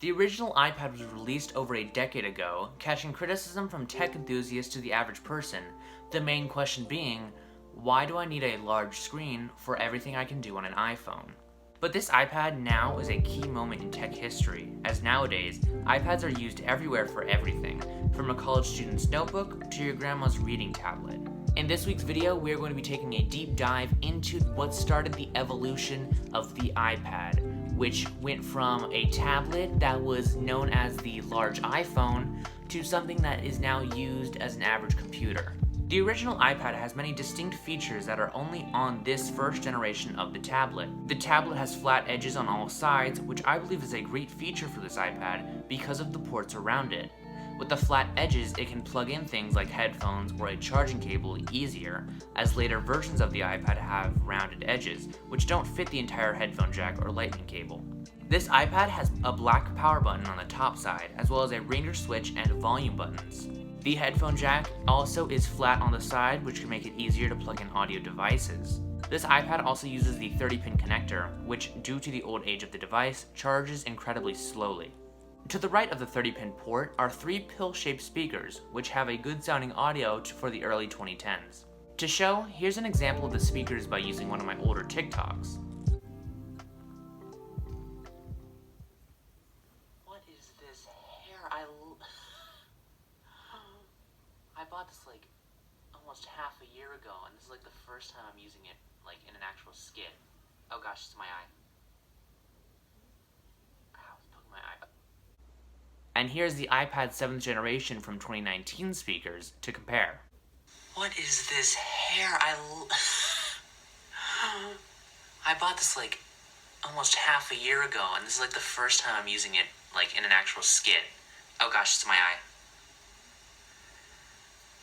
The original iPad was released over a decade ago, catching criticism from tech enthusiasts to the average person, the main question being, why do I need a large screen for everything I can do on an iPhone? But this iPad now is a key moment in tech history, as nowadays, iPads are used everywhere for everything, from a college student's notebook to your grandma's reading tablet. In this week's video, we are going to be taking a deep dive into what started the evolution of the iPad, which went from a tablet that was known as the large iPhone to something that is now used as an average computer. The original iPad has many distinct features that are only on this first generation of the tablet. The tablet has flat edges on all sides, which I believe is a great feature for this iPad because of the ports around it. With the flat edges, it can plug in things like headphones or a charging cable easier, as later versions of the iPad have rounded edges, which don't fit the entire headphone jack or lightning cable. This iPad has a black power button on the top side, as well as a ringer switch and volume buttons. The headphone jack also is flat on the side, which can make it easier to plug in audio devices. This iPad also uses the 30-pin connector, which, due to the old age of the device, charges incredibly slowly. To the right of the 30-pin port are three pill-shaped speakers, which have a good sounding audio for the early 2010s. To show, here's an example of the speakers by using one of my older TikToks. What is this hair? I bought this like almost half a year ago, and this is like the first time I'm using it like in an actual skit. Oh gosh, it's my eye. Ow, it's poking my eye. And here's the iPad 7th generation from 2019 speakers to compare. What is this hair? I bought this like almost half a year ago, and this is like the first time I'm using it like in an actual skit. Oh gosh, it's my eye.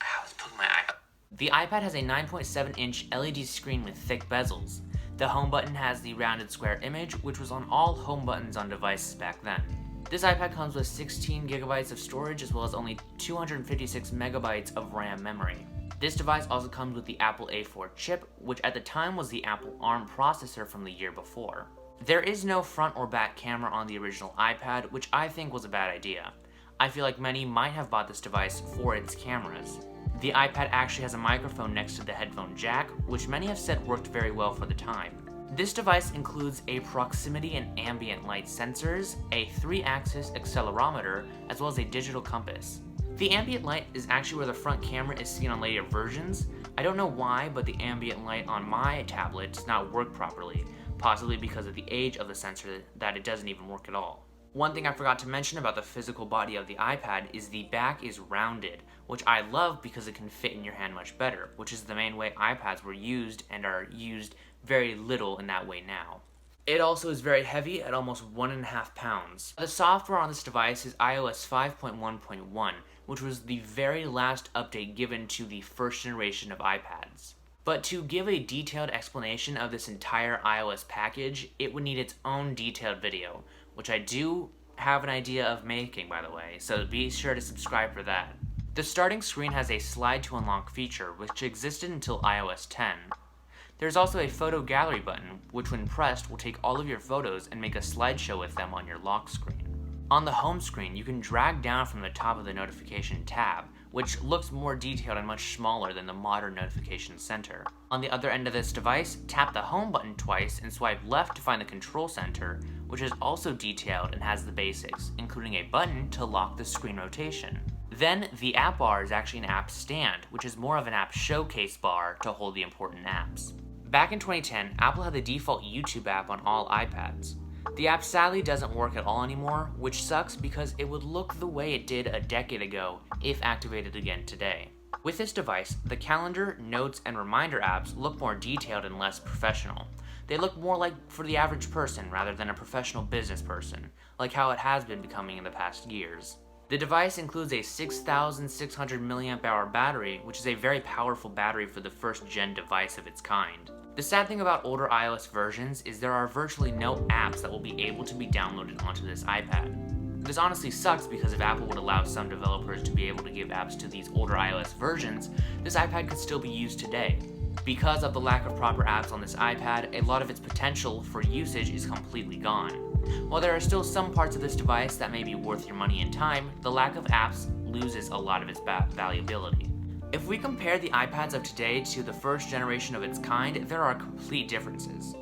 Ow, it's poking my eye. The iPad has a 9.7-inch LED screen with thick bezels. The home button has the rounded square image, which was on all home buttons on devices back then. This iPad comes with 16 gigabytes of storage as well as only 256 megabytes of RAM memory. This device also comes with the Apple A4 chip, which at the time was the Apple ARM processor from the year before. There is no front or back camera on the original iPad, which I think was a bad idea. I feel like many might have bought this device for its cameras. The iPad actually has a microphone next to the headphone jack, which many have said worked very well for the time. This device includes a proximity and ambient light sensors, a 3-axis accelerometer, as well as a digital compass. The ambient light is actually where the front camera is seen on later versions. I don't know why, but the ambient light on my tablet does not work properly, possibly because of the age of the sensor that it doesn't even work at all. One thing I forgot to mention about the physical body of the iPad is the back is rounded, which I love because it can fit in your hand much better, which is the main way iPads were used and are used very little in that way now. It also is very heavy at almost 1.5 pounds. The software on this device is iOS 5.1.1, which was the very last update given to the first generation of iPads. But to give a detailed explanation of this entire iOS package, it would need its own detailed video, which I do have an idea of making, by the way, so be sure to subscribe for that. The starting screen has a slide to unlock feature, which existed until iOS 10. There's also a photo gallery button, which when pressed will take all of your photos and make a slideshow with them on your lock screen. On the home screen, you can drag down from the top of the notification tab, which looks more detailed and much smaller than the modern notification center. On the other end of this device, tap the home button twice and swipe left to find the control center, which is also detailed and has the basics, including a button to lock the screen rotation. Then, the app bar is actually an app stand, which is more of an app showcase bar to hold the important apps. Back in 2010, Apple had the default YouTube app on all iPads. The app sadly doesn't work at all anymore, which sucks because it would look the way it did a decade ago if activated again today. With this device, the calendar, notes, and reminder apps look more detailed and less professional. They look more like for the average person rather than a professional business person, like how it has been becoming in the past years. The device includes a 6,600 mAh battery, which is a very powerful battery for the first-gen device of its kind. The sad thing about older iOS versions is there are virtually no apps that will be able to be downloaded onto this iPad. This honestly sucks because if Apple would allow some developers to be able to give apps to these older iOS versions, this iPad could still be used today. Because of the lack of proper apps on this iPad, a lot of its potential for usage is completely gone. While there are still some parts of this device that may be worth your money and time, the lack of apps loses a lot of its valuability. If we compare the iPads of today to the first generation of its kind, there are complete differences.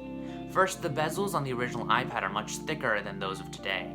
First, the bezels on the original iPad are much thicker than those of today.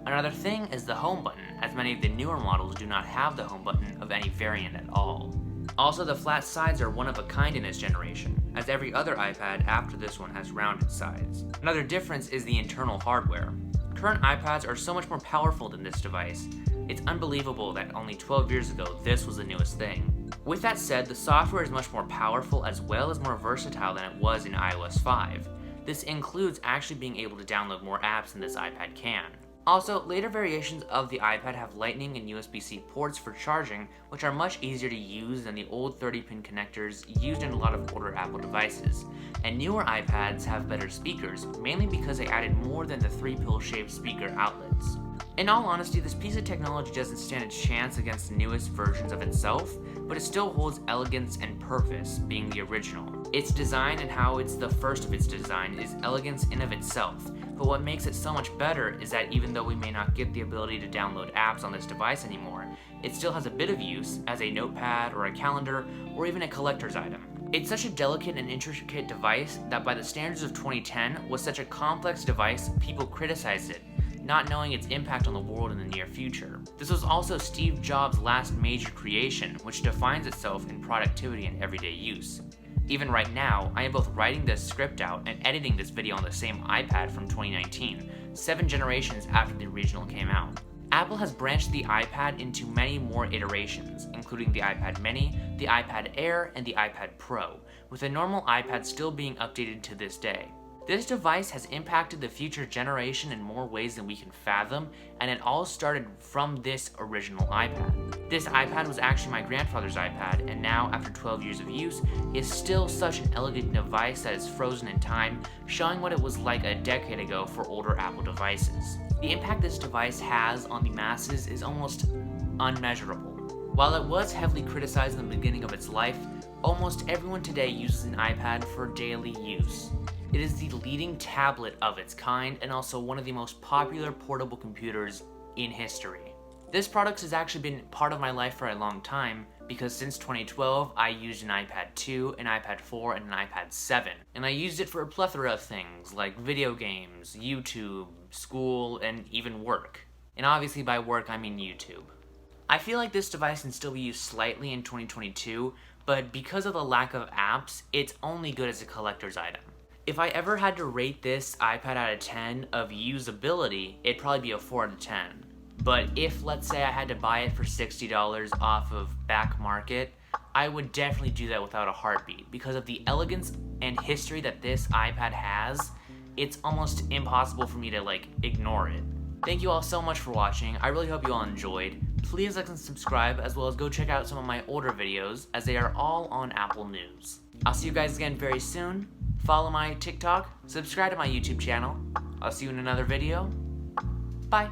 Another thing is the home button, as many of the newer models do not have the home button of any variant at all. Also, the flat sides are one of a kind in this generation, as every other iPad after this one has rounded sides. Another difference is the internal hardware. Current iPads are so much more powerful than this device. It's unbelievable that only 12 years ago this was the newest thing. With that said, the software is much more powerful as well as more versatile than it was in iOS 5. This includes actually being able to download more apps than this iPad can. Also, later variations of the iPad have Lightning and USB-C ports for charging, which are much easier to use than the old 30-pin connectors used in a lot of older Apple devices. And newer iPads have better speakers, mainly because they added more than the 3-pill-shaped speaker outlets. In all honesty, this piece of technology doesn't stand a chance against the newest versions of itself, but it still holds elegance and purpose, being the original. Its design and how it's the first of its design is elegance in of itself, but what makes it so much better is that even though we may not get the ability to download apps on this device anymore, it still has a bit of use as a notepad or a calendar or even a collector's item. It's such a delicate and intricate device that by the standards of 2010 was such a complex device, people criticized it, not knowing its impact on the world in the near future. This was also Steve Jobs' last major creation, which defines itself in productivity and everyday use. Even right now, I am both writing this script out and editing this video on the same iPad from 2019, 7 generations after the original came out. Apple has branched the iPad into many more iterations, including the iPad mini, the iPad Air, and the iPad Pro, with the normal iPad still being updated to this day. This device has impacted the future generation in more ways than we can fathom, and it all started from this original iPad. This iPad was actually my grandfather's iPad, and now, after 12 years of use, is still such an elegant device that is frozen in time, showing what it was like a decade ago for older Apple devices. The impact this device has on the masses is almost unmeasurable. While it was heavily criticized in the beginning of its life, almost everyone today uses an iPad for daily use. It is the leading tablet of its kind and also one of the most popular portable computers in history. This product has actually been part of my life for a long time because since 2012 I used an iPad 2, an iPad 4, and an iPad 7. And I used it for a plethora of things like video games, YouTube, school, and even work. And obviously by work I mean YouTube. I feel like this device can still be used slightly in 2022, but because of the lack of apps, it's only good as a collector's item. If I ever had to rate this iPad out of 10 of usability, it'd probably be a 4 out of 10. But if, let's say, I had to buy it for $60 off of back market, I would definitely do that without a heartbeat. Because of the elegance and history that this iPad has, it's almost impossible for me to, ignore it. Thank you all so much for watching. I really hope you all enjoyed. Please like and subscribe, as well as go check out some of my older videos, as they are all on Apple News. I'll see you guys again very soon. Follow my TikTok, subscribe to my YouTube channel. I'll see you in another video. Bye.